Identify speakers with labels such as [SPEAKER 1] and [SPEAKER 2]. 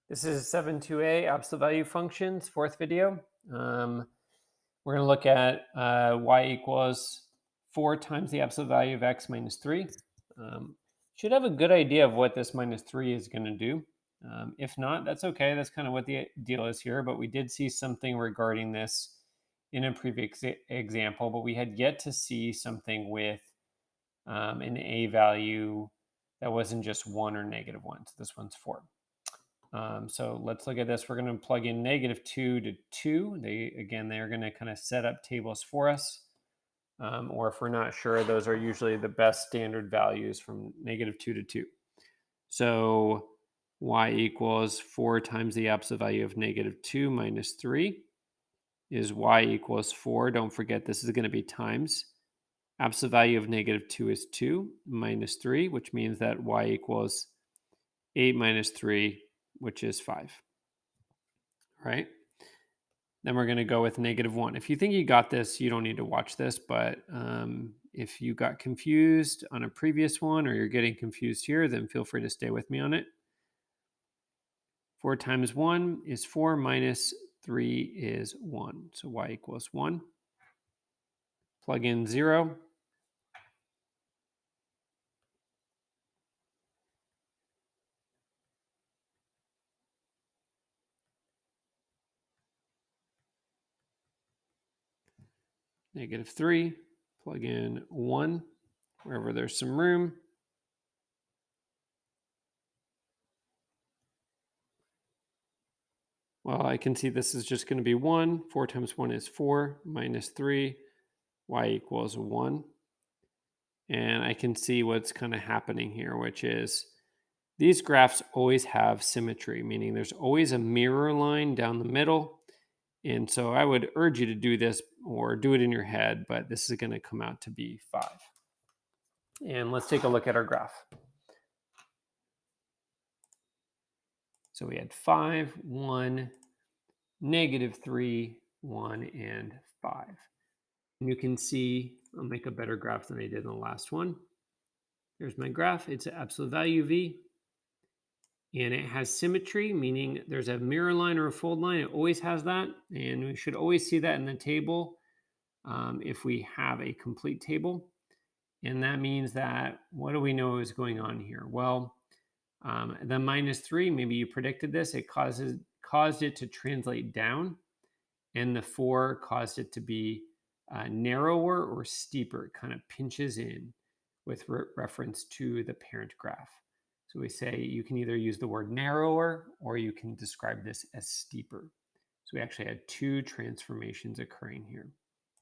[SPEAKER 1] This is 7.2a absolute value functions, fourth video. We're going to look at y equals 4 times the absolute value of x minus 3. Should have a good idea of what this minus 3 is going to do. If not, that's okay. That's kind of what the deal is here. But we did see something regarding this in a previous example, but we had yet to see something with an a value that wasn't just 1 or -1. So this one's 4. So let's look at this. We're going to plug in -2 to 2. They're going to kind of set up tables for us. Or if we're not sure, those are usually the best standard values from -2 to 2. So y equals 4 times the absolute value of -2 minus 3 is y equals 4. Don't forget this is going to be times. Absolute value of -2 is 2 minus 3, which means that y equals 8 minus 3, which is 5. Right? Then we're going to go with -1. If you think you got this, you don't need to watch this. But if you got confused on a previous one or you're getting confused here, then feel free to stay with me on it. 4 times 1 is 4 minus 3 is 1. So y equals 1. Plug in 0. -3. Plug in 1 wherever there's some room. Well, I can see this is just going to be 1. 4 times 1 is 4 minus 3. Y equals 1. And I can see what's kind of happening here, which is these graphs always have symmetry, meaning there's always a mirror line down the middle. And so I would urge you to do this or do it in your head, but this is going to come out to be 5. And let's take a look at our graph. So we had 5, 1, -3, 1, and 5. And you can see, I'll make a better graph than I did in the last one. There's my graph. It's an absolute value V. And it has symmetry, meaning there's a mirror line or a fold line. It always has that. And we should always see that in the table if we have a complete table. And that means that what do we know is going on here? Well, the -3, maybe you predicted this, it caused it to translate down. And the 4 caused it to be narrower or steeper. It kind of pinches in with reference to the parent graph. So we say you can either use the word narrower or you can describe this as steeper. So we actually had 2 transformations occurring here.